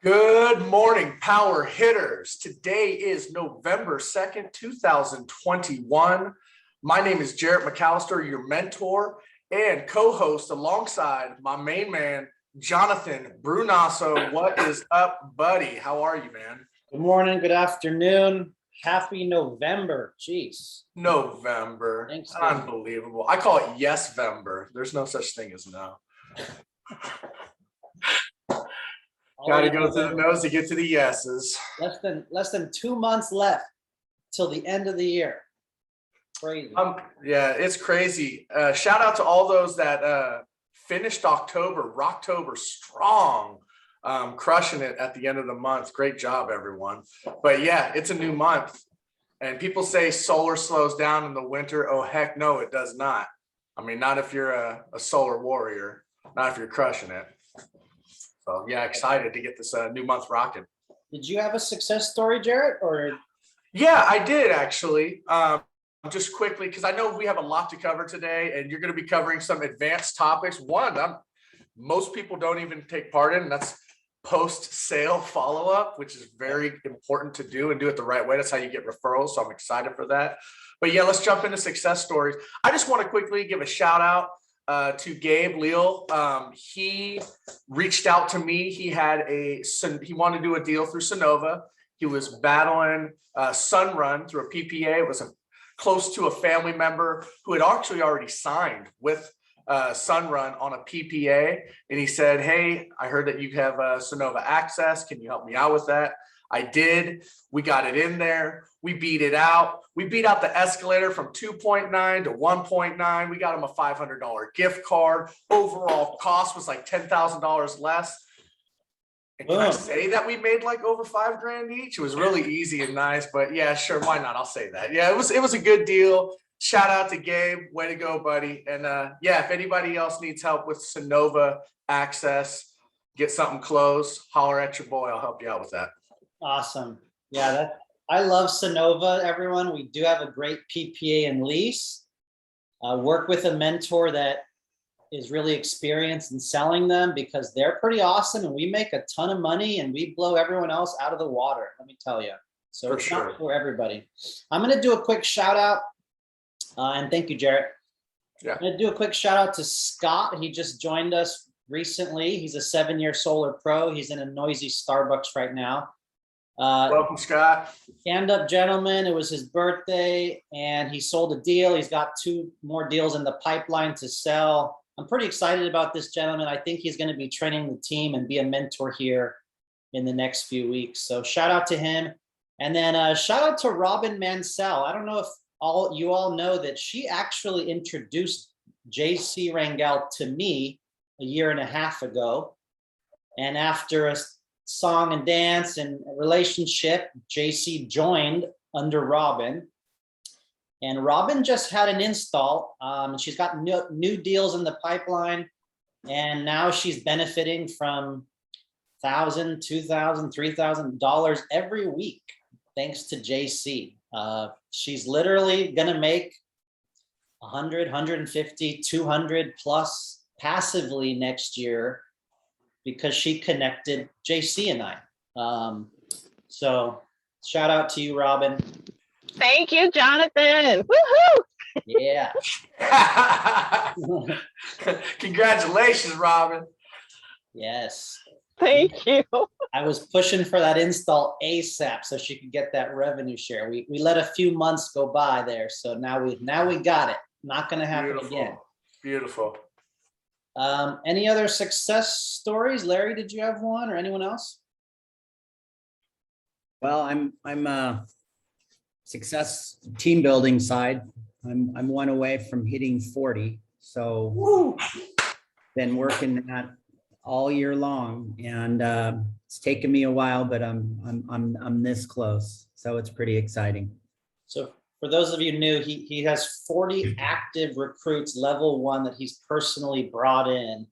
Good morning, power hitters. Today is November 2nd, 2021. My name is Jarrett McAllister, your mentor and co-host alongside my main man, Jonathan Brunasso. What is up, buddy? How are you, man? Good morning, good afternoon. Happy November. Jeez. November. Unbelievable. I call it yes-vember. There's no such thing as no. Got to go through the nose to get to the yeses. Less than 2 months left till the end of the year. Crazy. Yeah, it's crazy. Shout out to all those that finished Rocktober strong, crushing it at the end of the month. Great job, everyone. But yeah, it's a new month. And people say solar slows down in the winter. Oh, heck no, it does not. I mean, not if you're a solar warrior, not if you're crushing it. So yeah, excited to get this new month rocking. Did you have a success story, Jarrett? Or yeah, I did actually. Just quickly, because I know we have a lot to cover today, and you're going to be covering some advanced topics. One, most people don't even take part in, and that's post-sale follow-up, which is very important to do and do it the right way. That's how you get referrals. So I'm excited for that. But yeah, let's jump into success stories. I just want to quickly give a shout out to Gabe Leal. He reached out to me. He wanted to do a deal through Sonova. He was battling Sunrun through a PPA. It was close to a family member who had actually already signed with Sunrun on a PPA. And he said, hey, I heard that you have Sonova access. Can you help me out with that? I did. We got it in there. We beat it out. We beat out the escalator from 2.9 to 1.9. We got him a $500 gift card. Overall cost was like $10,000 less. And can I say that we made like over $5,000 each? It was really easy and nice, but yeah, sure. Why not? I'll say that. Yeah, it was a good deal. Shout out to Gabe. Way to go, buddy. And yeah, if anybody else needs help with Sonova access, get something closed, holler at your boy. I'll help you out with that. Awesome. Yeah, I love Sonova, everyone. We do have a great PPA and lease. Work with a mentor that is really experienced in selling them because they're pretty awesome and we make a ton of money and we blow everyone else out of the water, let me tell you. So it's not for everybody. I'm going to do a quick shout out and thank you, Jarrett. Yeah. I'm going to do a quick shout out to Scott. He just joined us recently. He's a 7-year solar pro. He's in a noisy Starbucks right now. Welcome, Scott. Stand-up gentleman. It was his birthday and he sold a deal. He's got 2 more deals in the pipeline to sell. I'm pretty excited about this gentleman. I think he's going to be training the team and be a mentor here in the next few weeks. So shout out to him. And then shout out to Robin Mansell. I don't know if you all know that she actually introduced JC Rangel to me a 1.5 years ago. And after a song and dance and a relationship, JC joined under Robin. And Robin just had an install. She's got new deals in the pipeline. And now she's benefiting from $1,000, $2,000, $3,000 every week, thanks to JC. She's literally going to make 100, 150, 200 plus passively next year because she connected JC and I. So shout out to you, Robin. Thank you, Jonathan. Woohoo! Yeah. Congratulations, Robin. Yes. Thank you. I was pushing for that install ASAP so she could get that revenue share. We let a few months go by there, so now we got it. Not going to happen again. Beautiful. Any other success stories? Larry, did you have one, or anyone else? Well, I'm success team building side. I'm 1 away from hitting 40. So woo, been working that all year long, and it's taken me a while, but I'm this close. So it's pretty exciting. So for those of you new, he has 40 active recruits level 1 that he's personally brought in.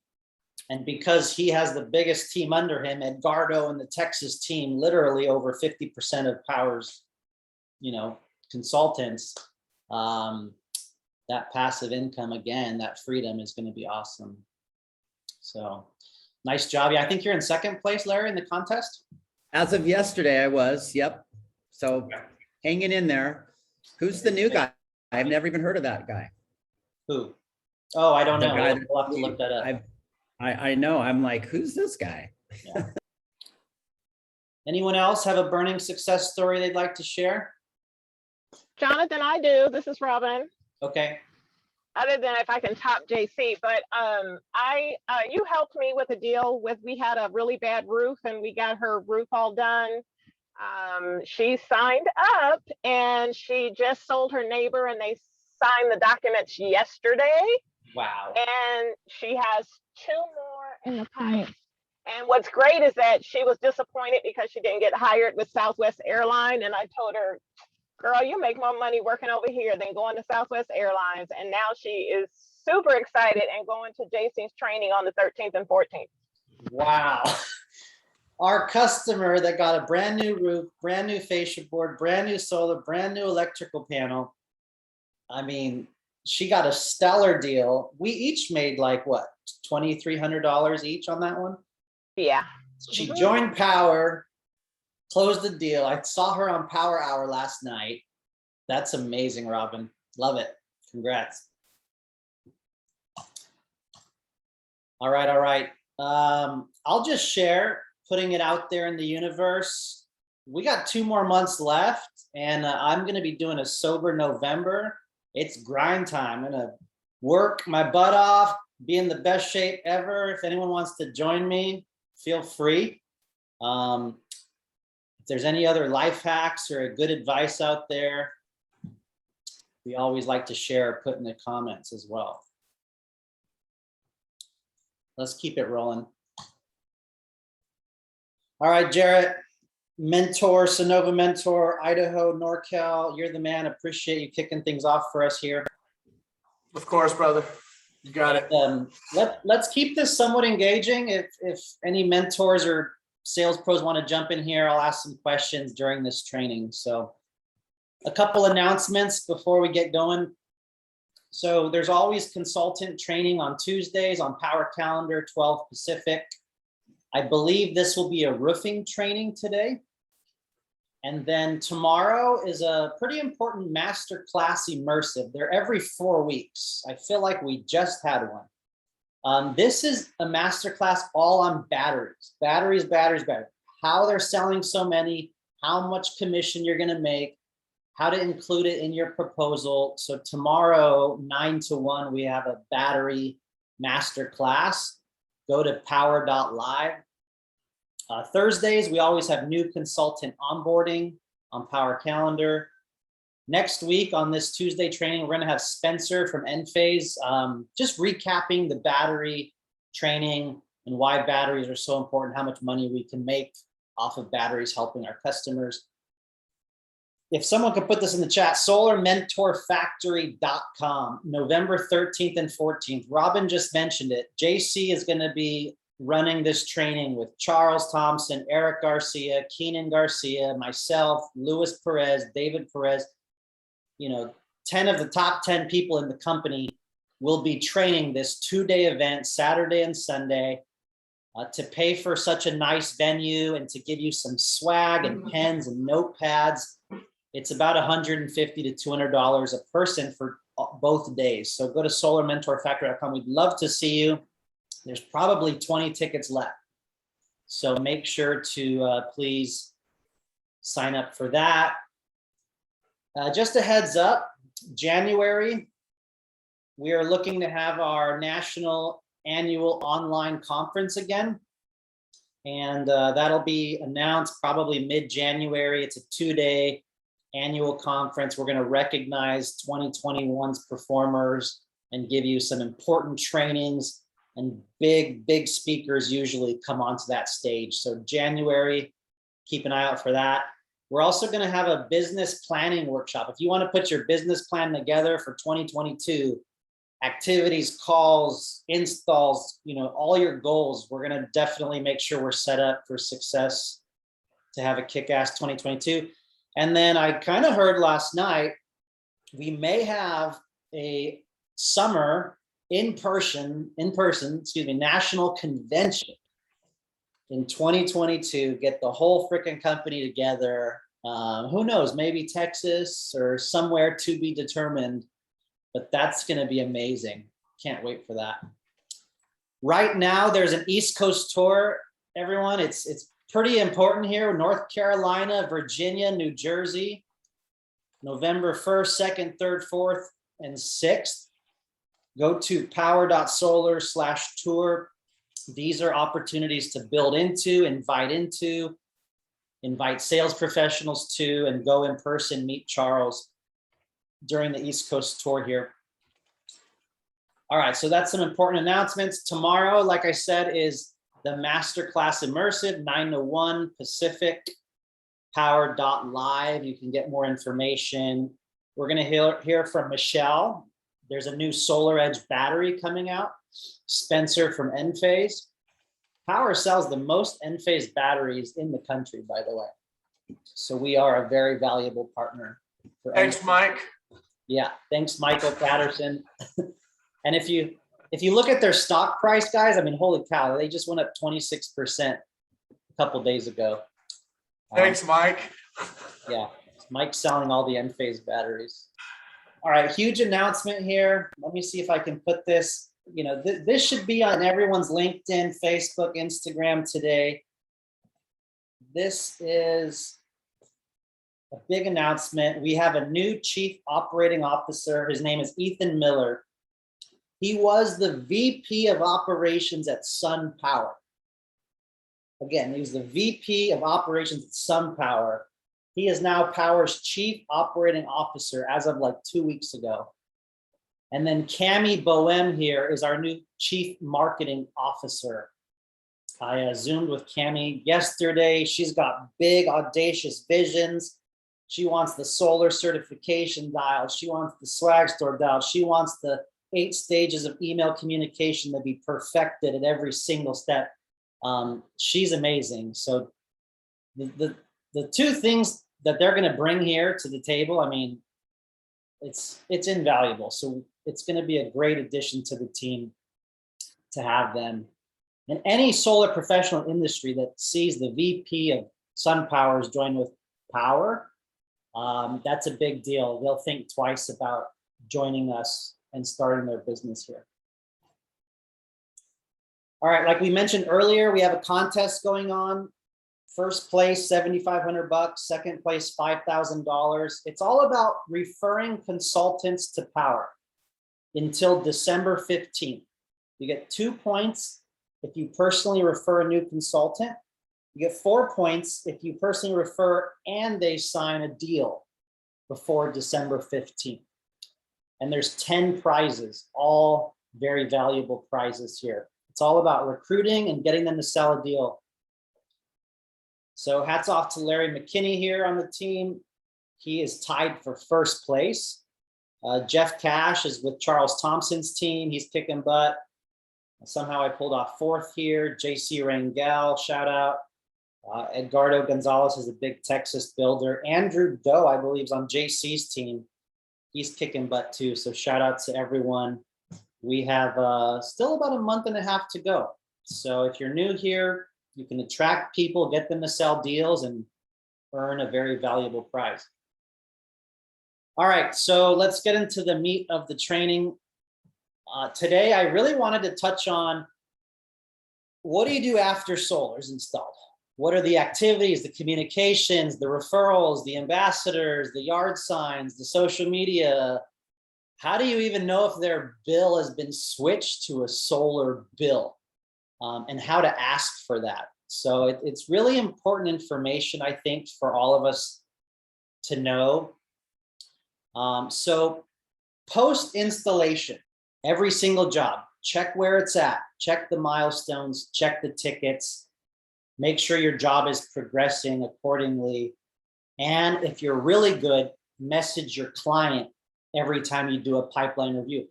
And because he has the biggest team under him, Edgardo and the Texas team, literally over 50% of Power's, consultants, that passive income, again, that freedom is going to be awesome. So Nice job. Yeah, I think you're in second place, Larry, in the contest. As of yesterday, I was, yep. So hanging in there. Who's the new guy? I've never even heard of that guy. Who? Oh, I don't The know. guy We'll have to look that up. I know. I'm like, who's this guy? Anyone else have a burning success story they'd like to share? Jonathan, I do. This is Robin. Okay. Other than if I can top JC, but you helped me with a deal with, we had a really bad roof and we got her roof all done. She signed up and she just sold her neighbor and they signed the documents yesterday. Wow. And she has 2 more in the pipe. And what's great is that she was disappointed because she didn't get hired with Southwest Airline. And I told her, girl, you make more money working over here than going to Southwest Airlines. And now she is super excited and going to JC's training on the 13th and 14th. Wow. Our customer that got a brand new roof, brand new fascia board, brand new solar, brand new electrical panel. I mean, she got a stellar deal. We each made like what, $2,300 each on that one? Yeah. She joined Power, closed the deal. I saw her on Power Hour last night. That's amazing, Robin. Love it. Congrats. All right, all right. I'll just share, putting it out there in the universe. We got 2 more months left, and I'm going to be doing a sober November. It's grind time. I'm going to work my butt off, be in the best shape ever. If anyone wants to join me, feel free. If there's any other life hacks or good advice out there, we always like to share or put in the comments as well. Let's keep it rolling. All right, Jarrett, mentor, Sonova mentor, Idaho, NorCal, you're the man. Appreciate you kicking things off for us here. Of course, brother. You got it. Let's keep this somewhat engaging. If any mentors or sales pros want to jump in here, I'll ask some questions during this training. So a couple announcements before we get going. So there's always consultant training on Tuesdays on Power Calendar, 12 Pacific. I believe this will be a roofing training today. And then tomorrow is a pretty important masterclass immersive. They're every 4 weeks. I feel like we just had one. This is a masterclass all on batteries, batteries. How they're selling so many, how much commission you're gonna make, how to include it in your proposal. So tomorrow, 9 to 1, we have a battery masterclass. Go to power.live. Thursdays, we always have new consultant onboarding on Power Calendar. Next week on this Tuesday training, we're gonna have Spencer from Enphase, just recapping the battery training and why batteries are so important, how much money we can make off of batteries helping our customers. If someone could put this in the chat, solarmentorfactory.com, November 13th and 14th. Robin just mentioned it. JC is gonna be running this training with Charles Thompson, Eric Garcia, Keenan Garcia, myself, Luis Perez, David Perez. 10 of the top 10 people in the company will be training this 2-day event, Saturday and Sunday, to pay for such a nice venue and to give you some swag and pens and notepads. It's about $150 to $200 a person for both days. So go to solarmentorfactory.com. We'd love to see you. There's probably 20 tickets left. So make sure to please sign up for that. Just a heads up, January, we are looking to have our national annual online conference again. And that'll be announced probably mid-January. It's a 2-day annual conference. We're going to recognize 2021's performers and give you some important trainings, and big speakers usually come onto that stage. So January, keep an eye out for that. We're also going to have a business planning workshop. If you want to put your business plan together for 2022, activities, calls, installs, all your goals, we're going to definitely make sure we're set up for success to have a kick-ass 2022. And then I kind of heard last night, we may have a summer in-person, national convention. in 2022, get the whole freaking company together. Who knows, maybe Texas or somewhere to be determined, but that's going to be amazing. Can't wait for that. Right now, there's an East Coast tour, everyone. It's pretty important here. North Carolina, Virginia, New Jersey, November 1st, 2nd, 3rd, 4th, and 6th. Go to power.solar/tour. These are opportunities to build into, invite sales professionals to, and go in person, meet Charles during the East Coast tour here. All right, so that's some important announcements. Tomorrow, like I said, is the Masterclass Immersive, 9 to 1 Pacific, power.live. You can get more information. We're gonna hear from Michelle. There's a new Solar Edge battery coming out. Spencer from Enphase. Power sells the most Enphase batteries in the country, by the way. So we are a very valuable partner. Thanks, Mike. Yeah, thanks, Michael Patterson. And if you look at their stock price, guys, I mean, holy cow, they just went up 26% a couple days ago. Thanks, Mike. Yeah, Mike's selling all the Enphase batteries. All right, huge announcement here. Let me see if I can put this, you know, this should be on everyone's LinkedIn, Facebook, Instagram today. This is a big announcement. We have a new Chief Operating Officer. His name is Ethan Miller. He was the VP of Operations at SunPower. Again, he was the VP of Operations at SunPower. He is now Power's Chief Operating Officer as of like 2 weeks ago. And then Cami Boehm here is our new Chief Marketing Officer. I Zoomed with Cami yesterday. She's got big, audacious visions. She wants the solar certification dial. She wants the swag store dial. She wants the 8 stages of email communication to be perfected at every single step. She's amazing. So the 2 things that they're going to bring here to the table, I mean, it's invaluable. So it's going to be a great addition to the team to have them. And any solar professional industry that sees the VP of SunPower's join with Power, that's a big deal. They'll think twice about joining us and starting their business here. All right, like we mentioned earlier, we have a contest going on. First place, $7,500. Second place, $5,000. It's all about referring consultants to Power until December 15th. You get 2 points if you personally refer a new consultant. You get 4 points if you personally refer and they sign a deal before December 15th. And there's 10 prizes, all very valuable prizes here. It's all about recruiting and getting them to sell a deal. So hats off to Larry McKinney here on the team. He is tied for first place. Jeff Cash is with Charles Thompson's team. He's kicking butt. Somehow I pulled off 4th here. JC Rangel, shout out. Edgardo Gonzalez is a big Texas builder. Andrew Doe, I believe, is on JC's team. He's kicking butt too. So shout out to everyone. We have still about a month and a half to go. So if you're new here, you can attract people, get them to sell deals, and earn a very valuable prize. All right, so let's get into the meat of the training. Today, I really wanted to touch on what do you do after solar is installed? What are the activities, the communications, the referrals, the ambassadors, the yard signs, the social media? How do you even know if their bill has been switched to a solar bill? And how to ask for that. So it's really important information, I think, for all of us to know. So post-installation, every single job, check where it's at, check the milestones, check the tickets, make sure your job is progressing accordingly. And if you're really good, message your client every time you do a pipeline review.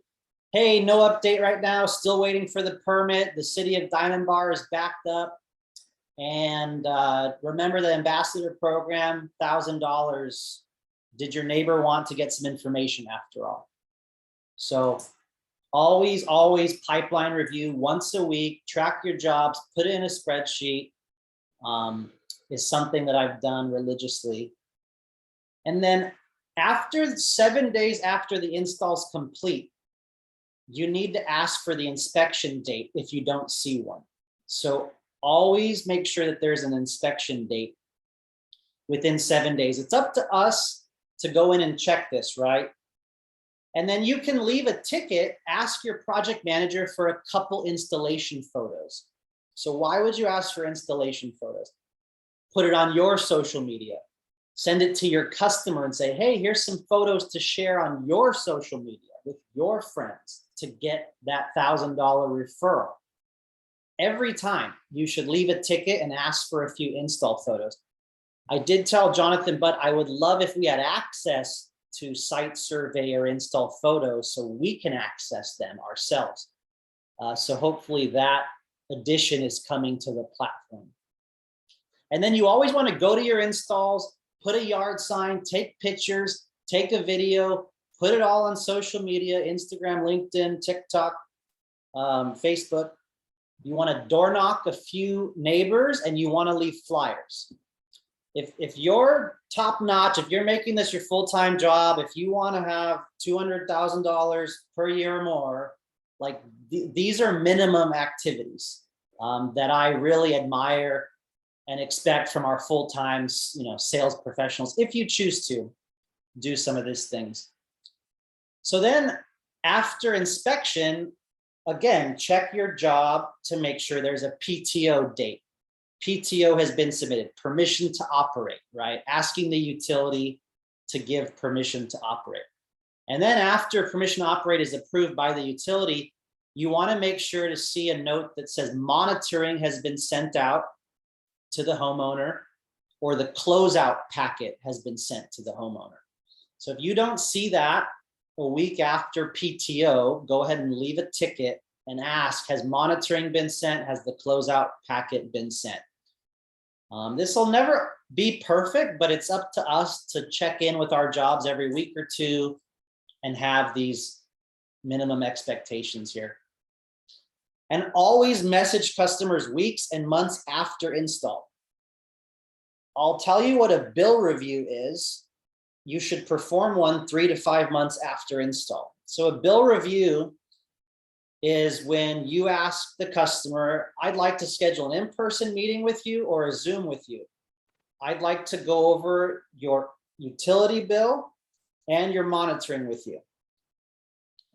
Hey, no update right now, still waiting for the permit. The city of Diamond Bar is backed up. And remember the ambassador program, $1,000. Did your neighbor want to get some information after all? So always pipeline review once a week, track your jobs, put it in a spreadsheet, is something that I've done religiously. And then after 7 days after the install's complete, you need to ask for the inspection date if you don't see one. So always make sure that there's an inspection date within 7 days. It's up to us to go in and check this, right? And then you can leave a ticket, ask your project manager for a couple installation photos. So why would you ask for installation photos? Put it on your social media. Send it to your customer and say, hey, here's some photos to share on your social media with your friends to get that $1,000 referral. Every time you should leave a ticket and ask for a few install photos. I did tell Jonathan, but I would love if we had access to site survey or install photos so we can access them ourselves. So hopefully that addition is coming to the platform. And then you always want to go to your installs, put a yard sign, take pictures, take a video, put it all on social media, Instagram, LinkedIn, TikTok, Facebook. You want to door knock a few neighbors and you want to leave flyers. If you're top notch, if you're making this your full-time job, if you want to have $200,000 per year or more, like these are minimum activities that I really admire and expect from our full-time, sales professionals, if you choose to do some of these things. So then after inspection, again, check your job to make sure there's a PTO date. PTO has been submitted, permission to operate, right? Asking the utility to give permission to operate. And then after permission to operate is approved by the utility, you want to make sure to see a note that says monitoring has been sent out to the homeowner or the closeout packet has been sent to the homeowner. So if you don't see that a week after PTO, go ahead and leave a ticket and ask, has monitoring been sent? Has the closeout packet been sent? This will never be perfect, but it's up to us to check in with our jobs every week or two and have these minimum expectations here. And always message customers weeks and months after install. I'll tell you what a bill review is. You should perform one 3 to 5 months after install. So a bill review is when you ask the customer, I'd like to schedule an in-person meeting with you or a Zoom with you. I'd like to go over your utility bill and your monitoring with you.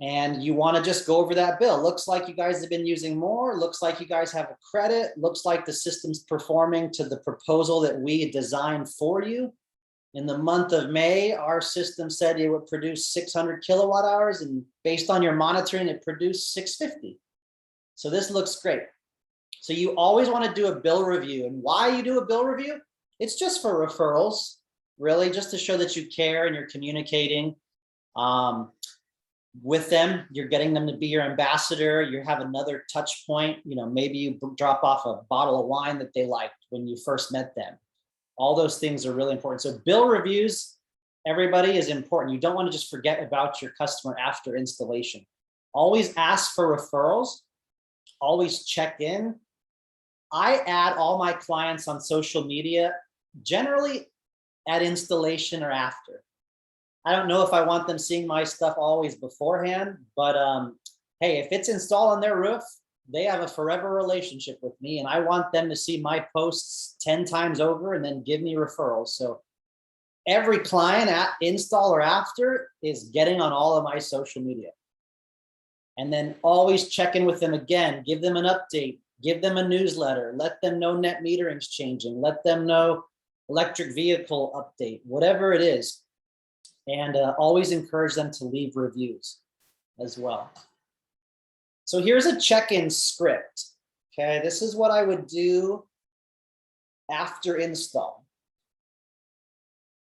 And you want to just go over that bill. Looks like you guys have been using more. Looks like you guys have a credit. Looks like the system's performing to the proposal that we designed for you. In the month of May, our system said it would produce 600 kilowatt hours, and based on your monitoring, it produced 650. So this looks great. So you always want to do a bill review. And why you do a bill review? It's just for referrals, really, just to show that you care and you're communicating with them. You're getting them to be your ambassador. You have another touch point. Maybe you drop off a bottle of wine that they liked when you first met them. All those things are really important. So bill reviews, everybody, is important. You don't want to just forget about your customer after installation. Always ask for referrals. Always check in. I add all my clients on social media, generally at installation or after. I don't know if I want them seeing my stuff always beforehand, but hey, if it's installed on their roof, they have a forever relationship with me, and I want them to see my posts 10 times over and then give me referrals. So every client at install or after is getting on all of my social media. And then always check in with them again, give them an update, give them a newsletter, let them know net metering's changing, let them know electric vehicle update, whatever it is. And always encourage them to leave reviews as well. So here's a check-in script. Okay, this is what I would do after install.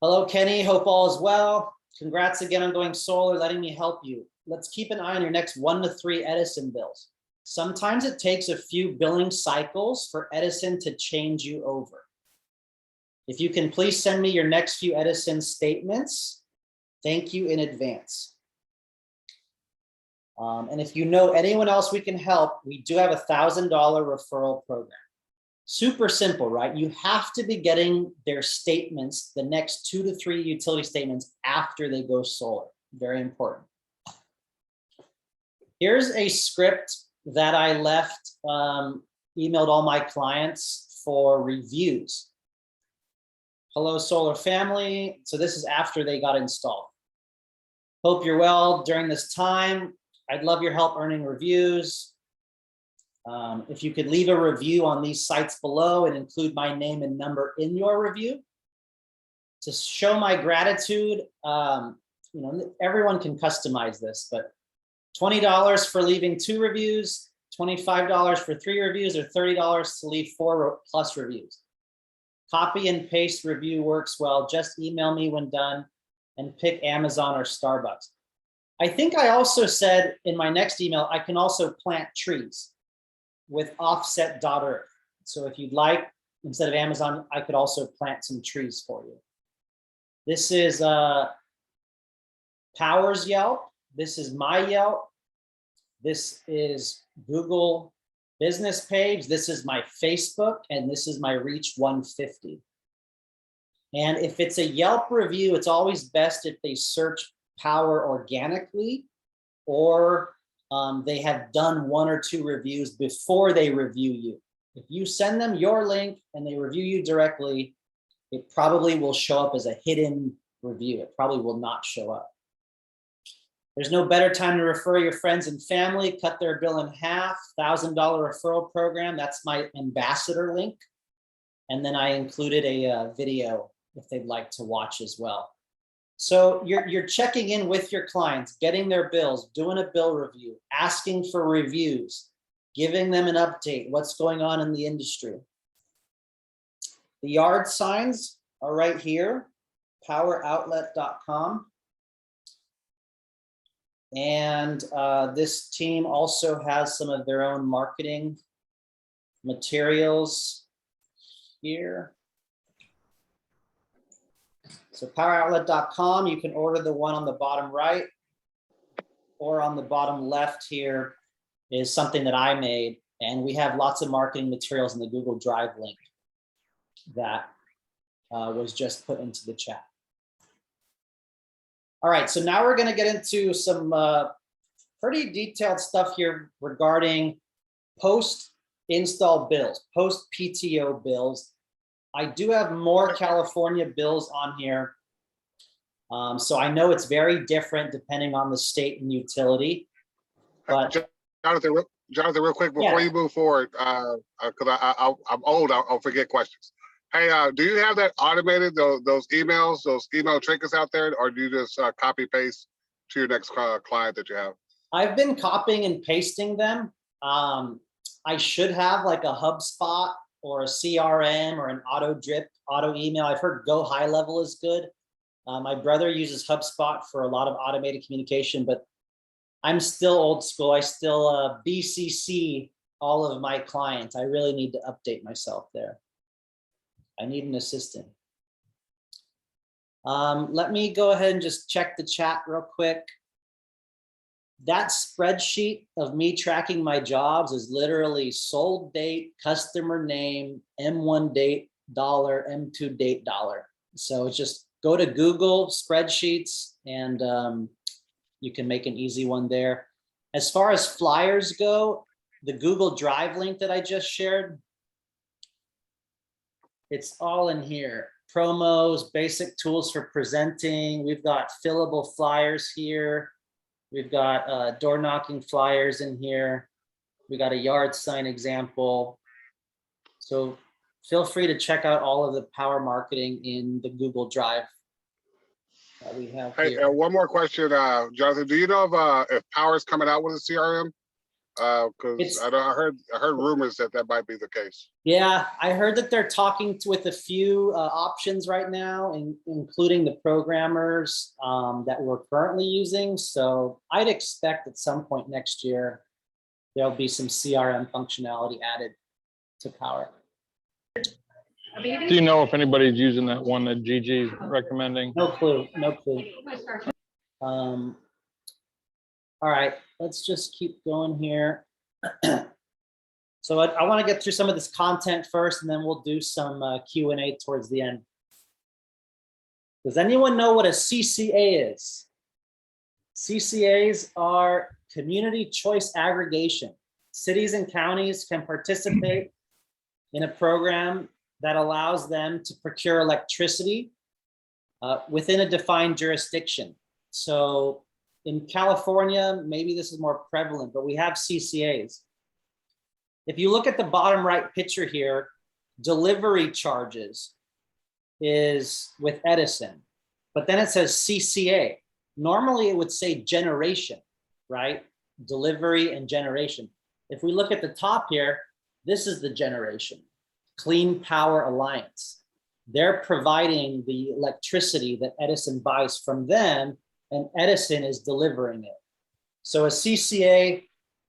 Hello, Kenny, hope all is well. Congrats again on going solar, letting me help you. Let's keep an eye on your next 1 to 3 Edison bills. Sometimes it takes a few billing cycles for Edison to change you over. If you can please send me your next few Edison statements, thank you in advance. And if you know anyone else we can help, we do have a $1,000 referral program. Super simple, right? You have to be getting their statements, the next 2 to 3 utility statements after they go solar. Very important. Here's a script that I left, emailed all my clients for reviews. Hello, solar family. So this is after they got installed. Hope you're well during this time. I'd love your help earning reviews. If you could leave a review on these sites below and include my name and number in your review. To show my gratitude, you know, everyone can customize this, but $20 for leaving 2 reviews, $25 for 3 reviews, or $30 to leave 4+ reviews. Copy and paste review works well. Just email me when done and pick Amazon or Starbucks. I think I also said in my next email, I can also plant trees with offset.earth. So if you'd like, instead of Amazon, I could also plant some trees for you. This is Power's Yelp. This is my Yelp. This is Google business page. This is my Facebook, and this is my Reach 150. And if it's a Yelp review, it's always best if they search Power organically, or they have done 1 or 2 reviews before they review you. If you send them your link and they review you directly, it probably will show up as a hidden review. It probably will not show up. There's no better time to refer your friends and family, cut their bill in half, $1,000 referral program. That's my ambassador link. And then I included a video if they'd like to watch as well. So you're checking in with your clients, getting their bills, doing a bill review, asking for reviews, giving them an update, what's going on in the industry. The yard signs are right here, poweroutlet.com. And this team also has some of their own marketing materials here. So poweroutlet.com, you can order the one on the bottom right, or on the bottom left here is something that I made. And we have lots of marketing materials in the Google Drive link that was just put into the chat. All right, so now we're going to get into some pretty detailed stuff here regarding post-install bills, post-PTO bills. I do have more California bills on here. So I know it's very different depending on the state and utility. But Jonathan, real quick before you move forward, because I'm old, I'll forget questions. Hey, do you have that automated, those emails, those email triggers out there, or do you just copy paste to your next client that you have? I've been copying and pasting them. I should have like a HubSpot or a CRM or an auto drip, auto email. I've heard Go High Level is good. My brother uses HubSpot for a lot of automated communication, but I'm still old school. I still BCC all of my clients. I really need to update myself there. I need an assistant. Let me go ahead and just check the chat real quick. That spreadsheet of me tracking my jobs is literally sold date, customer name, M1 date, dollar, M2 date, dollar. So it's just go to Google spreadsheets and you can make an easy one there. As far as flyers go, the Google Drive link that I just shared, it's all in here. Promos, basic tools for presenting. We've got fillable flyers here. We've got door knocking flyers in here. We got a yard sign example. So feel free to check out all of the power marketing in the Google Drive that we have here. Hey, one more question, Jonathan. Do you know if Power's coming out with a CRM? Because I heard rumors that might be the case. Yeah, I heard that they're talking with a few options right now, including the programmers that we're currently using. So I'd expect at some point next year, there'll be some CRM functionality added to Power. Do you know if anybody's using that one that Gigi's recommending? No clue, no clue. All right, let's just keep going here. So I want to get through some of this content first, and then we'll do some Q&A towards the end. Does anyone know what a CCA is? CCAs are community choice aggregation. Cities and counties can participate in a program that allows them to procure electricity within a defined jurisdiction. So in California, maybe this is more prevalent, but we have CCAs. If you look at the bottom right picture here, delivery charges is with Edison, but then it says CCA. Normally it would say generation, right? Delivery and generation. If we look at the top here, this is the generation, Clean Power Alliance. They're providing the electricity that Edison buys from them, and Edison is delivering it. So a CCA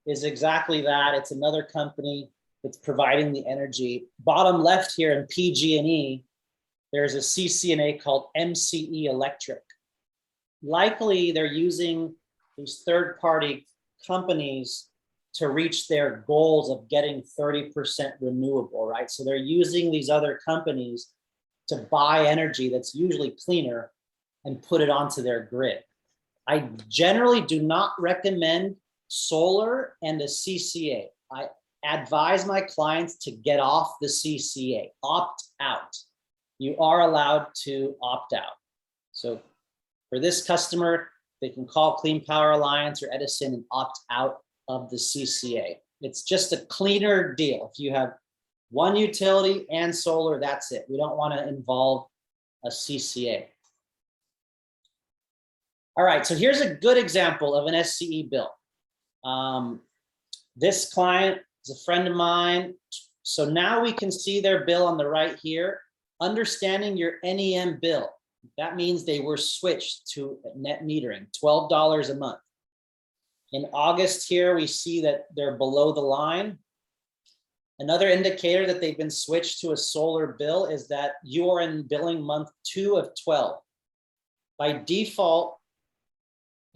is exactly that. It's another company that's providing the energy. Bottom left here in PG&E, there's a CCNA called MCE Electric. Likely they're using these third-party companies to reach their goals of getting 30% renewable, right? So they're using these other companies to buy energy that's usually cleaner and put it onto their grid. I generally do not recommend solar and a CCA. I advise my clients to get off the CCA, opt out. You are allowed to opt out. So for this customer, they can call Clean Power Alliance or Edison and opt out of the CCA. It's just a cleaner deal. If you have one utility and solar, that's it. We don't want to involve a CCA. All right, so here's a good example of an SCE bill. This client is a friend of mine. So now we can see their bill on the right here. Understanding your NEM bill. That means they were switched to net metering, $12 a month. In August here, we see that they're below the line. Another indicator that they've been switched to a solar bill is that you are in billing month 2 of 12. By default,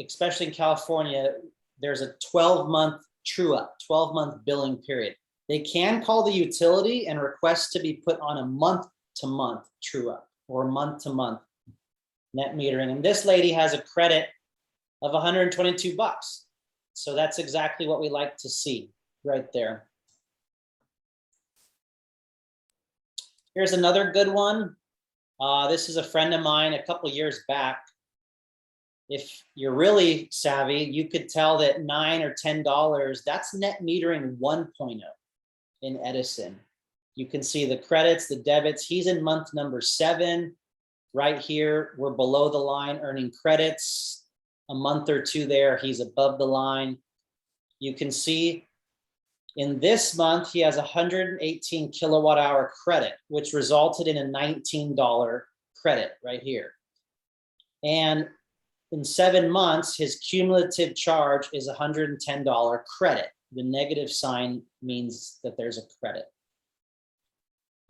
especially in California, there's a 12-month true up, 12-month billing period. They can call the utility and request to be put on a month-to-month true up or month-to-month net metering. And this lady has a credit of 122 bucks. So that's exactly what we like to see right there. Here's another good one. This is a friend of mine a couple years back. If you're really savvy, you could tell that $9 or $10, that's net metering 1.0 in Edison. You can see the credits, the debits. He's in month number 7. Right here, we're below the line earning credits. A month or 2 there, he's above the line. You can see in this month, he has 118 kilowatt hour credit, which resulted in a $19 credit right here. And in 7 months, his cumulative charge is $110 credit. The negative sign means that there's a credit.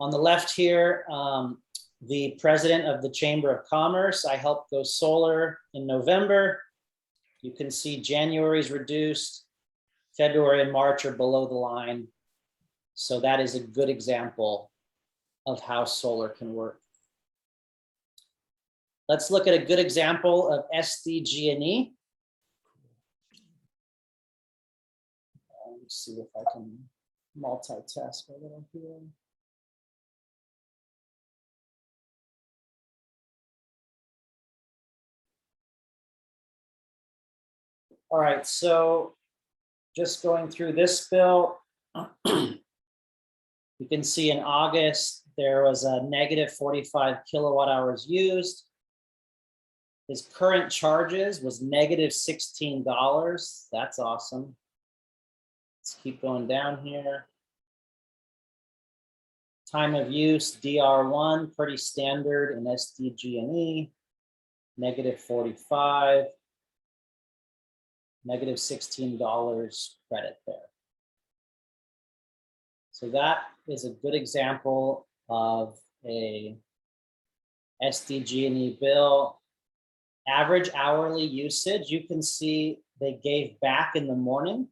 On the left here, the president of the Chamber of Commerce, I helped go solar in November. You can see January's reduced, February and March are below the line. So that is a good example of how solar can work. Let's look at a good example of SDG&E. Let's see if I can multitask a little here. All right, so just going through this bill, you can see in August, there was a negative 45 kilowatt hours used. His current charges was negative $16. That's awesome. Let's keep going down here. Time of use, DR1, pretty standard in SDG&E, negative 45. Negative $16 credit there. So that is a good example of a SDG&E bill. Average hourly usage, you can see they gave back in the morning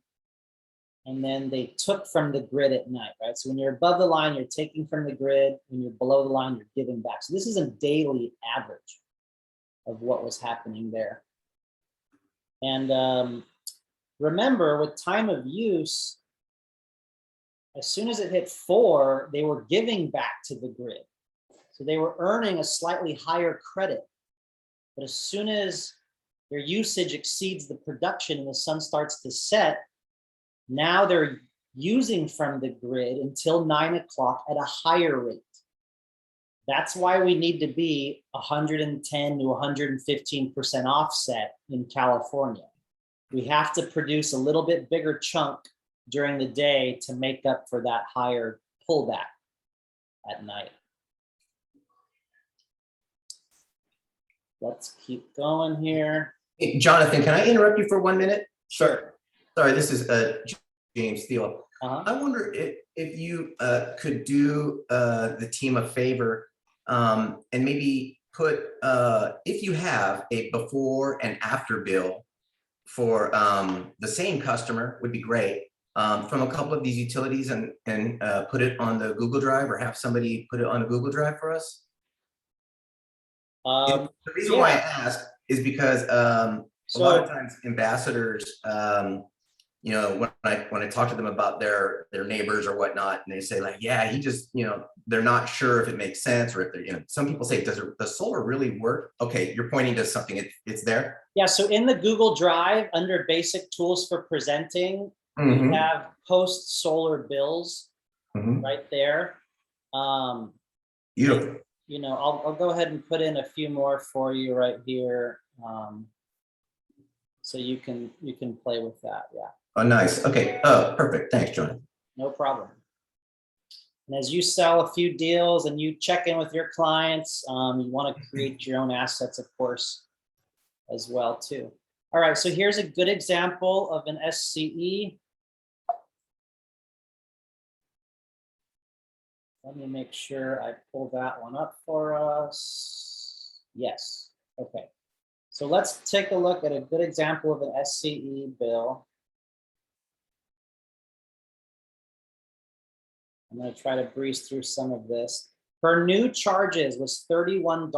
and then they took from the grid at night, right? So when you're above the line, you're taking from the grid. When you're below the line, you're giving back. So this is a daily average of what was happening there. And remember, with time of use, as soon as it hit 4, they were giving back to the grid. So they were earning a slightly higher credit. But as soon as their usage exceeds the production and the sun starts to set, now they're using from the grid until 9 o'clock at a higher rate. That's why we need to be 110 to 115% offset in California. We have to produce a little bit bigger chunk during the day to make up for that higher pullback at night. Let's keep going here. Hey, Jonathan, can I interrupt you for 1 minute? Sure. Sorry, this is James Steele. Uh-huh. I wonder if you could do the team a favor and maybe put, if you have a before and after bill for the same customer, would be great, from a couple of these utilities, and put it on the Google Drive, or have somebody put it on a Google Drive for us. The reason why I ask is because a lot of times ambassadors, you know, when I talk to them about their neighbors or whatnot, and they say like, yeah, he just, you know, they're not sure if it makes sense, or if they're, you know, some people say, does solar really work? Okay, you're pointing to something, it's there. Yeah, so in the Google Drive, under basic tools for presenting, we have post solar bills right there. Beautiful. You know, I'll go ahead and put in a few more for you right here, so you can play with that. Yeah. Oh, nice. Okay. Oh, perfect. Thanks, John. No problem. And as you sell a few deals and you check in with your clients, you want to create your own assets, of course, as well too. All right. So here's a good example of an SCE. Let me make sure I pull that one up for us. Yes. Okay. So let's take a look at a good example of an SCE bill. I'm going to try to breeze through some of this. Her new charges was $31.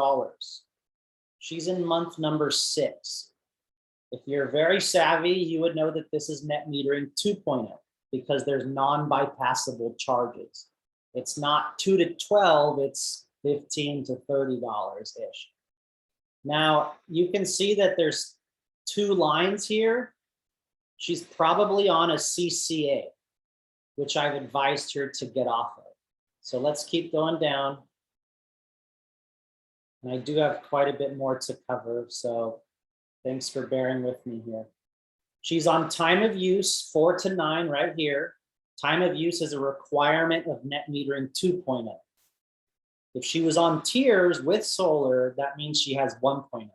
She's in month number 6. If you're very savvy, you would know that this is net metering 2.0, because there's non-bypassable charges. It's not 2 to 12, it's $15 to $30-ish. Now, you can see that there's 2 lines here. She's probably on a CCA, which I've advised her to get off of. So let's keep going down. And I do have quite a bit more to cover, so thanks for bearing with me here. She's on time of use 4 to 9 right here. Time of use is a requirement of net metering 2.0. If she was on tiers with solar, that means she has 1.0.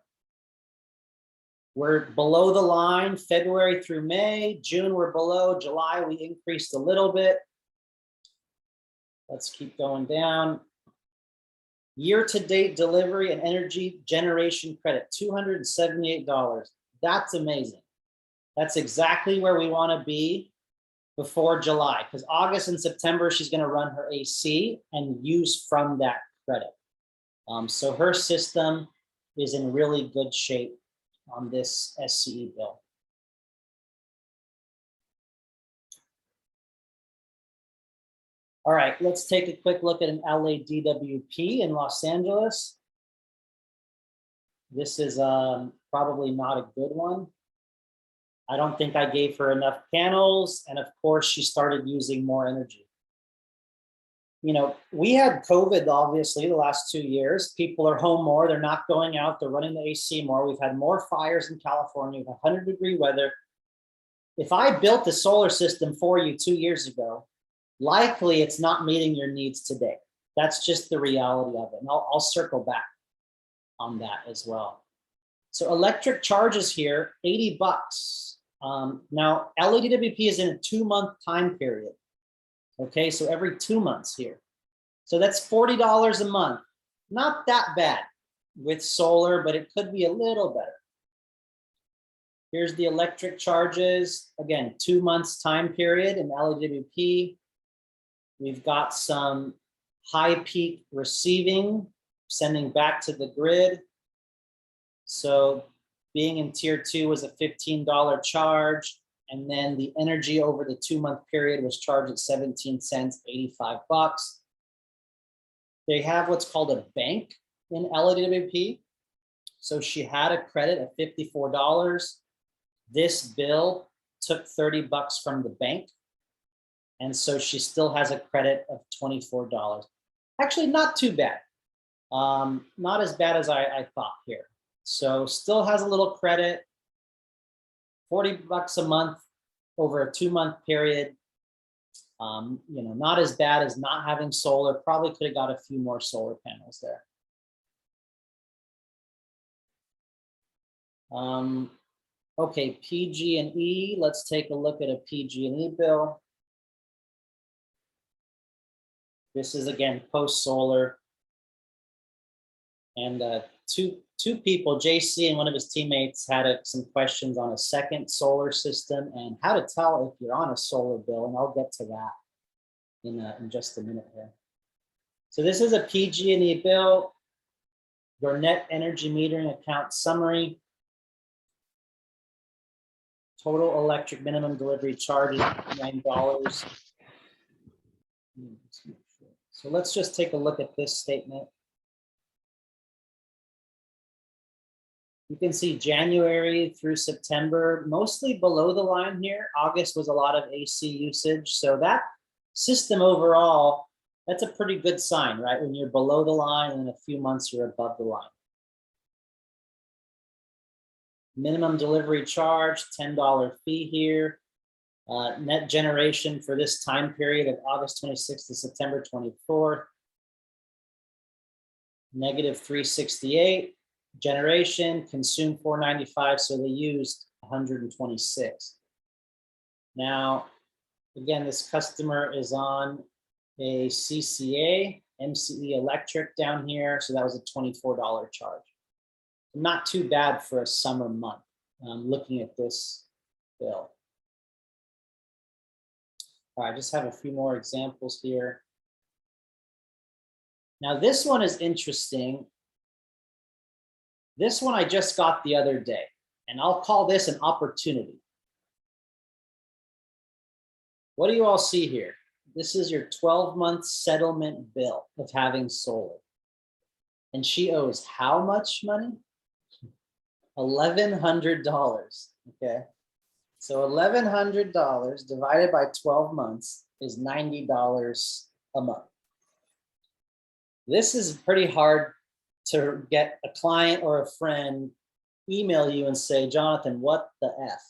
We're below the line February through May. June, we're below. July, we increased a little bit. Let's keep going down. Year-to-date delivery and energy generation credit, $278. That's amazing. That's exactly where we want to be before July, because August and September, she's going to run her AC and use from that credit. So her system is in really good shape on this SCE bill. All right, let's take a quick look at an LADWP in Los Angeles. This is probably not a good one. I don't think I gave her enough panels, and of course she started using more energy. You know, we had COVID, obviously, the last 2 years. People are home more, they're not going out, they're running the AC more. We've had more fires in California, we've had 100-degree weather. If I built a solar system for you 2 years ago, likely it's not meeting your needs today. That's just the reality of it. And I'll circle back on that as well. So electric charges here, $80. Now, LADWP is in a 2-month time period. Okay, so every 2 months here. So that's $40 a month. Not that bad with solar, but it could be a little better. Here's the electric charges. Again, 2 months time period in LEWP. We've got some high peak receiving, sending back to the grid. So being in tier 2 was a $15 charge. And then the energy over the 2-month period was charged at 17 cents, 85 bucks. They have what's called a bank in LEWP. So she had a credit of $54. This bill took 30 bucks from the bank. And so she still has a credit of $24. Actually, not too bad. Not as bad as I thought here. So still has a little credit, 40 bucks a month over a 2-month period. Not as bad as not having solar. Probably could have got a few more solar panels there. Okay, PG&E. Let's take a look at a PG&E bill. This is again post-solar. And two people, JC and one of his teammates, had some questions on a second solar system and how to tell if you're on a solar bill, and I'll get to that in just a minute here. So this is a PG&E bill, your net energy metering account summary. Total electric minimum delivery charge is $9. So let's just take a look at this statement. You can see January through September, mostly below the line here. August was a lot of AC usage. So that system overall, that's a pretty good sign, right? When you're below the line and in a few months you're above the line. Minimum delivery charge, $10 fee here. Net generation for this time period of August 26th to September 24th. Negative 368. Generation, consumed 495, so they used 126. Now, again, this customer is on a CCA, MCE electric down here, so that was a $24 charge. Not too bad for a summer month. Looking at this bill. All right, I just have a few more examples here. Now, this one is interesting. This one I just got the other day, and I'll call this an opportunity. What do you all see here? This is your 12-month settlement bill of having solar. And she owes how much money? $1,100, okay? So $1,100 divided by 12 months is $90 a month. This is pretty hard to get a client or a friend email you and say, Jonathan, what the F?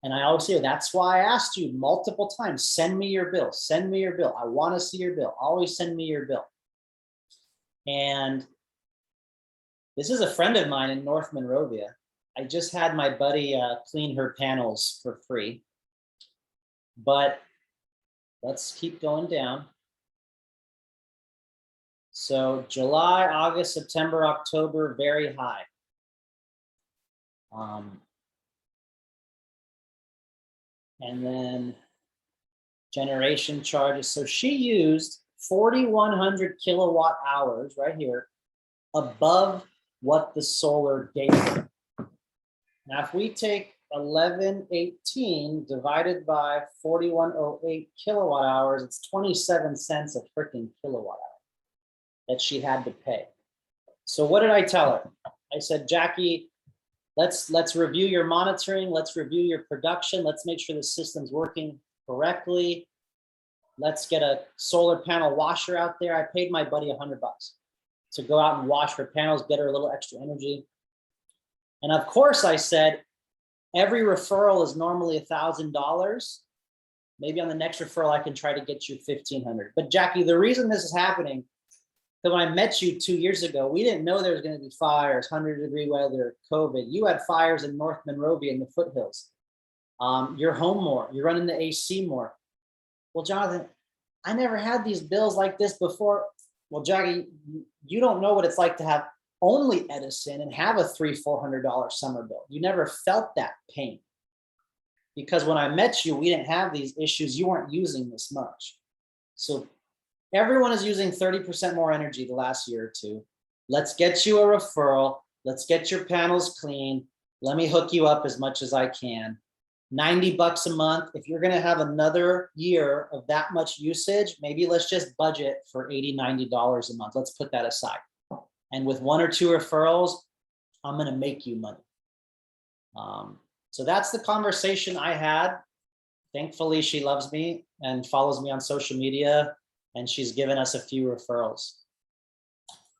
And I always say, that's why I asked you multiple times, send me your bill, send me your bill. I want to see your bill. Always send me your bill. And this is a friend of mine in North Monrovia. I just had my buddy clean her panels for free. But let's keep going down. So July, August, September, October, very high. And then generation charges. So she used 4,100 kilowatt hours right here above what the solar gave her. Now, if we take 1118 divided by 4108 kilowatt hours, it's 27 cents a freaking kilowatt hour that she had to pay. So what did I tell her? I said, Jackie, let's review your monitoring. Let's review your production. Let's make sure the system's working correctly. Let's get a solar panel washer out there. I paid my buddy $100 to go out and wash her panels, get her a little extra energy. And of course I said, every referral is normally $1,000. Maybe on the next referral, I can try to get you $1,500. But Jackie, the reason this is happening, because when I met you 2 years ago, we didn't know there was going to be fires, 100-degree weather, COVID. You had fires in North Monrovia in the foothills. You're home more. You're running the AC more. Well, Jonathan, I never had these bills like this before. Well, Jackie, you don't know what it's like to have only Edison and have a $300-400 summer bill. You never felt that pain. Because when I met you, we didn't have these issues. You weren't using this much. So everyone is using 30% more energy the last year or two. Let's get you a referral. Let's get your panels clean. Let me hook you up as much as I can. $90 a month. If you're going to have another year of that much usage, maybe let's just budget for $80, $90 a month. Let's put that aside. And with 1 or 2 referrals, I'm going to make you money. So that's the conversation I had. Thankfully, she loves me and follows me on social media, and she's given us a few referrals.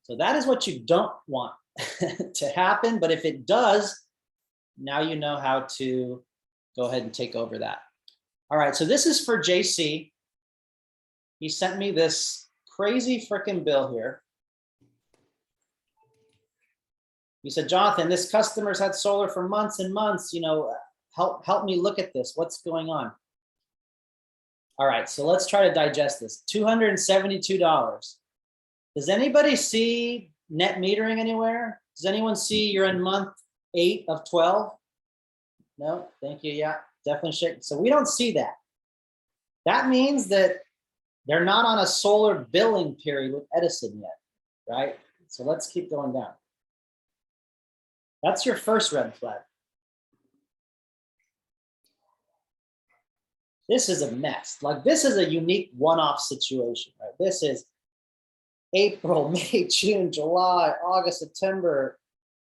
So that is what you don't want to happen. But if it does, now you know how to go ahead and take over that. All right, so this is for JC. He sent me this crazy freaking bill here. He said, Jonathan, this customer's had solar for months and months, you know, help me look at this. What's going on? All right, so let's try to digest this. $272. Does anybody see net metering anywhere? Does anyone see you're in month 8 of 12? No, thank you. Yeah, definitely shake. So we don't see that. That means that they're not on a solar billing period with Edison yet, right? So let's keep going down. That's your first red flag. This is a mess. Like, this is a unique one-off situation, right? This is April, May, June, July, August, September,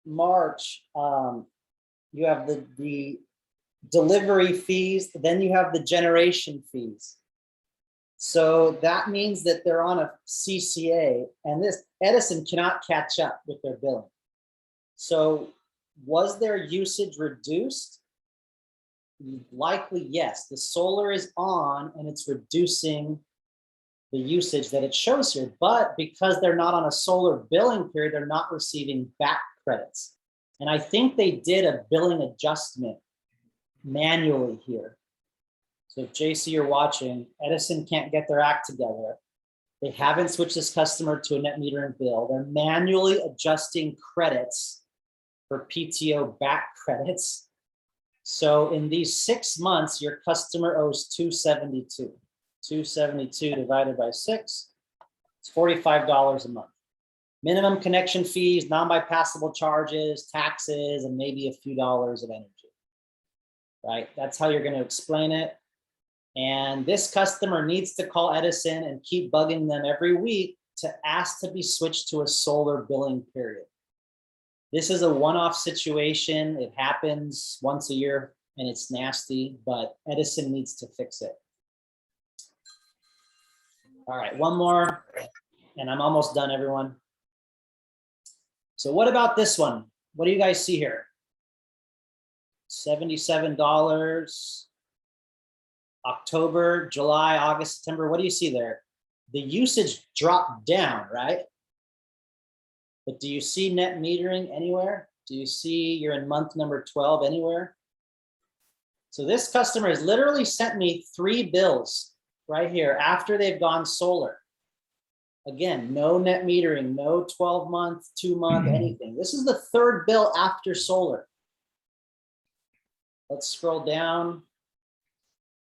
March. You have the delivery fees, then you have the generation fees. So that means that they're on a CCA, and this Edison cannot catch up with their billing. So was their usage reduced? Likely, yes. The solar is on and it's reducing the usage that it shows here, but because they're not on a solar billing period, they're not receiving back credits. And I think they did a billing adjustment manually here. So if JC, you're watching, Edison can't get their act together. They haven't switched this customer to a net metering bill. They're manually adjusting credits for PTO back credits. So in these 6 months, your customer owes 272. 272 divided by 6, it's $45 a month. Minimum connection fees, non-bypassable charges, taxes, and maybe a few dollars of energy, right? That's how you're going to explain it. And this customer needs to call Edison and keep bugging them every week to ask to be switched to a solar billing period. This is a one-off situation. It happens once a year and it's nasty, but Edison needs to fix it. All right, one more, and I'm almost done, everyone. So what about this one? What do you guys see here? $77, October, July, August, September. What do you see there? The usage dropped down, right? But do you see net metering anywhere? Do you see you're in month number 12 anywhere? So this customer has literally sent me 3 bills right here after they've gone solar. Again, no net metering, no 12-month, 2-month, anything. This is the 3rd bill after solar. Let's scroll down.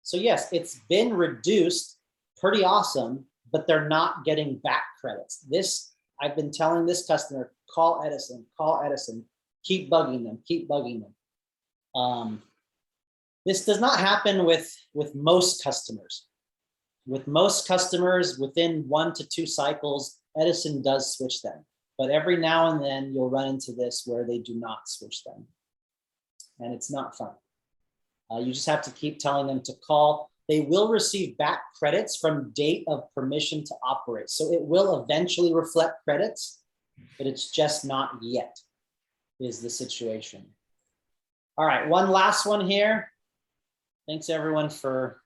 So yes, it's been reduced, pretty awesome, but they're not getting back credits. This, I've been telling this customer, call Edison, keep bugging them, keep bugging them. This does not happen with most customers. With most customers, within 1 to 2 cycles, Edison does switch them. But every now and then you'll run into this where they do not switch them. And it's not fun. You just have to keep telling them to call. They will receive back credits from date of permission to operate. So it will eventually reflect credits, but it's just not yet, is the situation. All right, one last one here. Thanks everyone for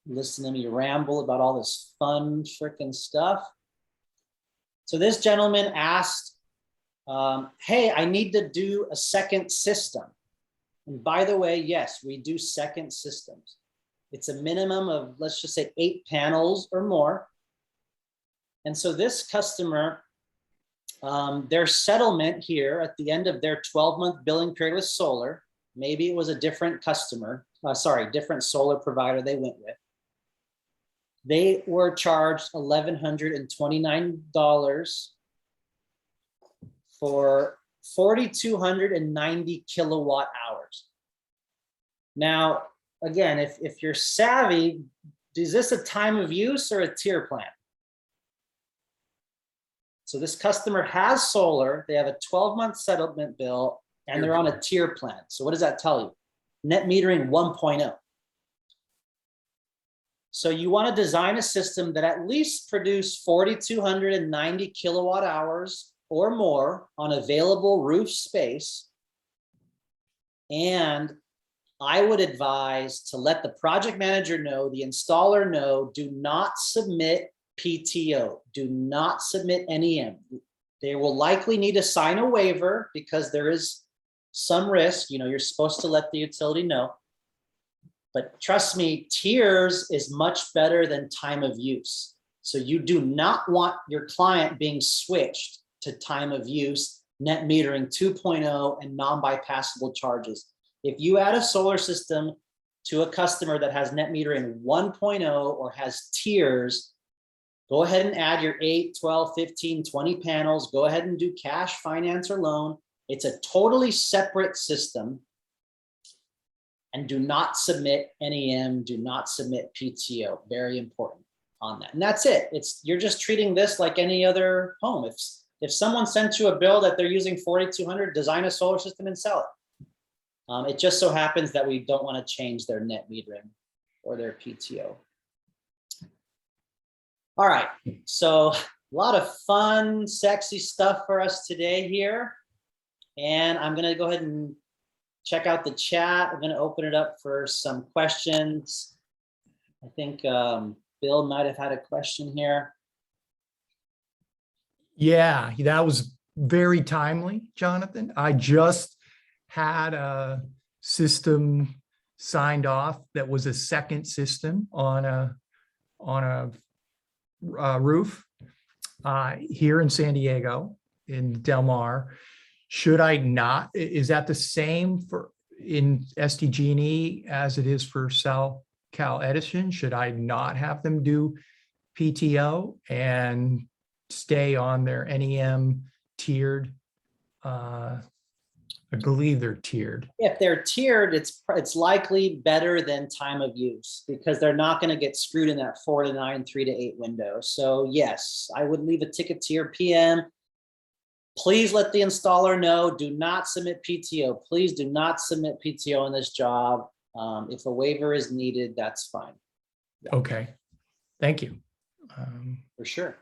listening to me ramble about all this fun freaking stuff. So this gentleman asked, hey, I need to do a second system. And by the way, yes, we do second systems. It's a minimum of, let's just say 8 panels or more. And so this customer Their settlement here at the end of their 12-month billing period with solar, maybe it was a different customer, different solar provider they went with. They were charged $1,129 for 4,290 kilowatt hours. Now, again, if you're savvy, is this a time of use or a tier plan? So this customer has solar, they have a 12-month settlement bill, and they're on a tier plan. So what does that tell you? Net metering 1.0. So you want to design a system that at least produce 4,290 kilowatt hours or more on available roof space. And I would advise to let the project manager know, the installer know, do not submit PTO, do not submit NEM. They will likely need to sign a waiver because there is some risk, you're supposed to let the utility know. But trust me, tiers is much better than time of use. So you do not want your client being switched to time of use, net metering 2.0 and non-bypassable charges. If you add a solar system to a customer that has net metering 1.0 or has tiers, go ahead and add your 8, 12, 15, 20 panels. Go ahead and do cash, finance, or loan. It's a totally separate system. And do not submit NEM, do not submit PTO. Very important on that. And that's it. You're just treating this like any other home. If someone sent you a bill that they're using 4,200, design a solar system and sell it. It just so happens that we don't want to change their net metering or their PTO. All right, so a lot of fun, sexy stuff for us today here. And I'm gonna go ahead and check out the chat. I'm gonna open it up for some questions. I think Bill might have had a question here. Yeah, that was very timely, Jonathan. I just had a system signed off that was a second system on a roof here in San Diego in Del Mar. Should I not? Is that the same for in SDG&E as it is for Sal Cal Edison? Should I not have them do PTO and stay on their NEM tiered? I believe they're tiered. If they're tiered, it's likely better than time of use because they're not going to get screwed in that 4 to 9, 3 to 8 window. So yes, I would leave a ticket to your PM. Please let the installer know, do not submit PTO. Please do not submit PTO on this job. If a waiver is needed, that's fine. Yeah. Okay, thank you. For sure.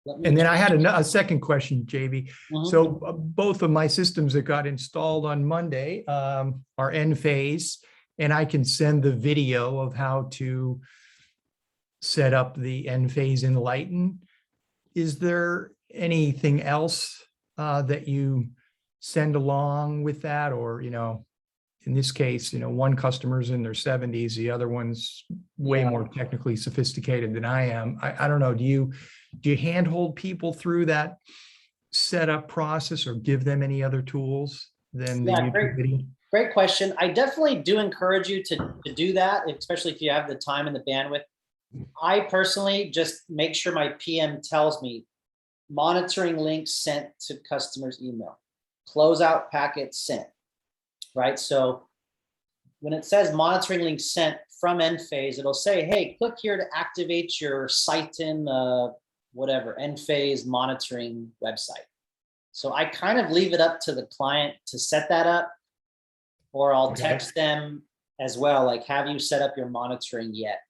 And then I had a second question, JB. So both of my systems that got installed on Monday are N phase, and I can send the video of how to set up the N phase Enlighten. Is there anything else that you send along with that? Or, in this case, one customer's in their 70s, the other one's way more technically sophisticated than I am. I don't know. Do you handhold people through that setup process or give them any other tools than the YouTube video? Great question. I definitely do encourage you to do that, especially if you have the time and the bandwidth. I personally just make sure my PM tells me monitoring links sent to customers' email, closeout packets sent, right? So when it says monitoring link sent from Enphase, it'll say, hey, click here to activate your site in whatever, Enphase monitoring website. So I kind of leave it up to the client to set that up, or I'll text them as well, like, have you set up your monitoring yet?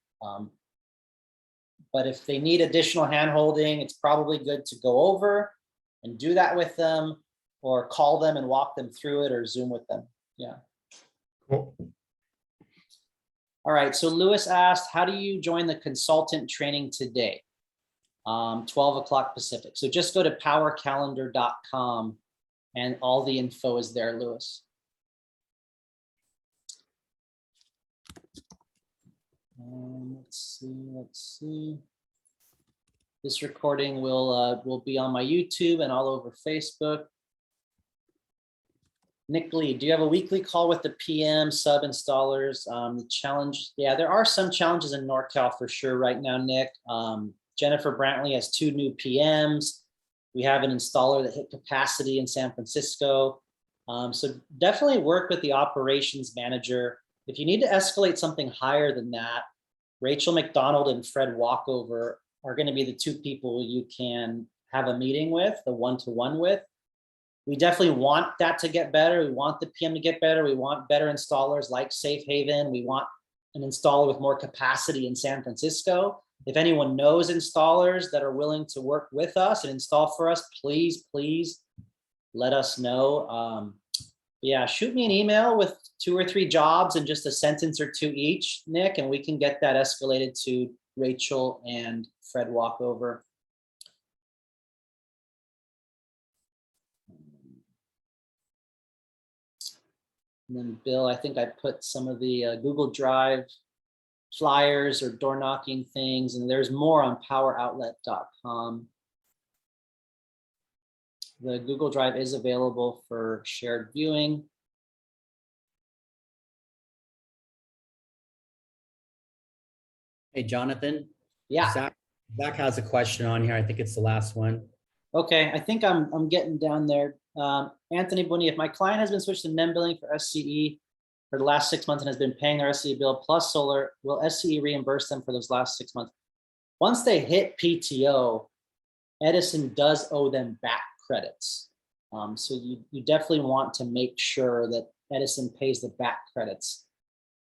But if they need additional hand-holding, it's probably good to go over and do that with them, or call them and walk them through it, or Zoom with them. Yeah. Cool. All right, so Lewis asked, how do you join the consultant training today? 12 o'clock Pacific. So just go to powercalendar.com and all the info is there, Lewis. Let's see. This recording will be on my YouTube and all over Facebook. Nick Lee, do you have a weekly call with the PM sub installers? The challenge, yeah, there are some challenges in NorCal for sure right now, Nick. Jennifer Brantley has 2 new PMs. We have an installer that hit capacity in San Francisco. So definitely work with the operations manager. If you need to escalate something higher than that, Rachel McDonald and Fred Walkover are going to be the 2 people you can have a meeting with, the one-to-one with. We definitely want that to get better. We want the PM to get better. We want better installers like Safe Haven. We want an installer with more capacity in San Francisco. If anyone knows installers that are willing to work with us and install for us, please let us know. Yeah, shoot me an email with 2 or 3 jobs and just a sentence or 2 each, Nick, and we can get that escalated to Rachel and Fred Walkover. And then Bill, I think I put some of the Google Drive flyers or door knocking things, and there's more on poweroutlet.com. The Google Drive is available for shared viewing. Hey, Jonathan. Yeah. Zach has a question on here. I think it's the last one. Okay, I think I'm getting down there. Anthony Bonnie, if my client has been switched to NEM billing for SCE for the last 6 months and has been paying their SCE bill plus solar, will SCE reimburse them for those last 6 months? Once they hit PTO, Edison does owe them back credits. So you definitely want to make sure that Edison pays the back credits.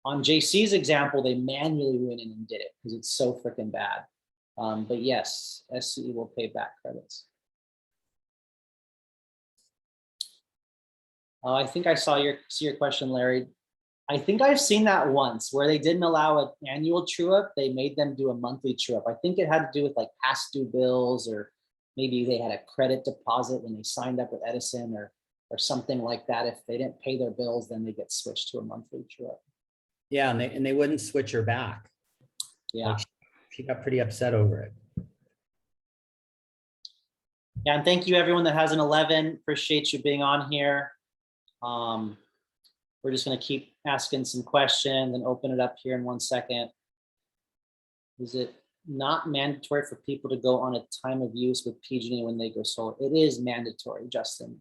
On JC's example, they manually went in and did it because it's so freaking bad. But yes, SCE will pay back credits. I think I see your question, Larry. I think I've seen that once where they didn't allow an annual true up. They made them do a monthly true up. I think it had to do with like past due bills, or maybe they had a credit deposit when they signed up with Edison or something like that. If they didn't pay their bills, then they get switched to a monthly true up. Yeah, and they wouldn't switch her back. Yeah. Like, she got pretty upset over it. Yeah, and thank you everyone that has an 11. Appreciate you being on here. We're just going to keep asking some questions and open it up here in 1 second. Is it not mandatory for people to go on a time of use with PG&E when they go solar? It is mandatory, Justin.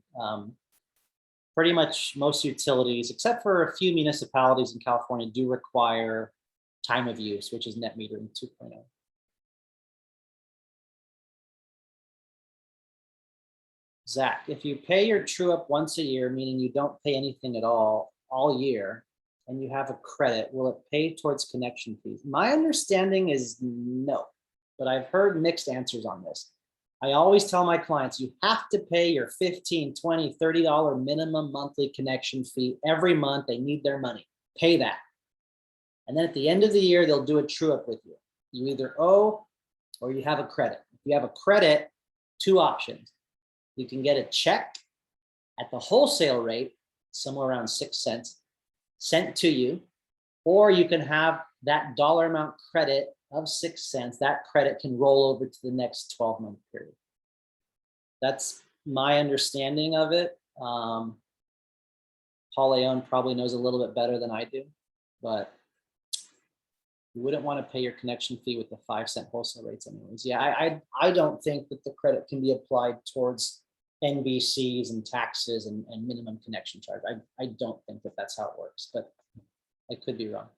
Pretty much most utilities, except for a few municipalities in California, do require time of use, which is net metering 2.0. Zach, if you pay your true up once a year, meaning you don't pay anything at all year, and you have a credit, will it pay towards connection fees? My understanding is no, but I've heard mixed answers on this. I always tell my clients, you have to pay your $15, $20, $30 minimum monthly connection fee every month. They need their money. Pay that. And then at the end of the year, they'll do a true up with you. You either owe or you have a credit. If you have a credit, 2 options. You can get a check at the wholesale rate, somewhere around 6 cents, sent to you, or you can have that dollar amount credit of 6 cents. That credit can roll over to the next 12-month period. That's my understanding of it. Paul Leon probably knows a little bit better than I do, but you wouldn't want to pay your connection fee with the 5-cent wholesale rates anyways. Yeah, I don't think that the credit can be applied towards NBCs and taxes and minimum connection charge. I don't think that that's how it works, but I could be wrong.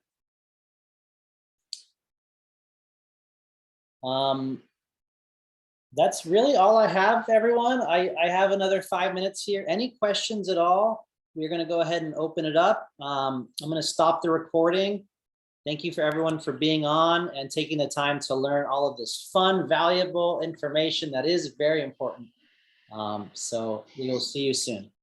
That's really all I have, everyone. I have another 5 minutes here. Any questions at all? We're going to go ahead and open it up. I'm going to stop the recording. Thank you for everyone for being on and taking the time to learn all of this fun, valuable information that is very important. So we will see you soon.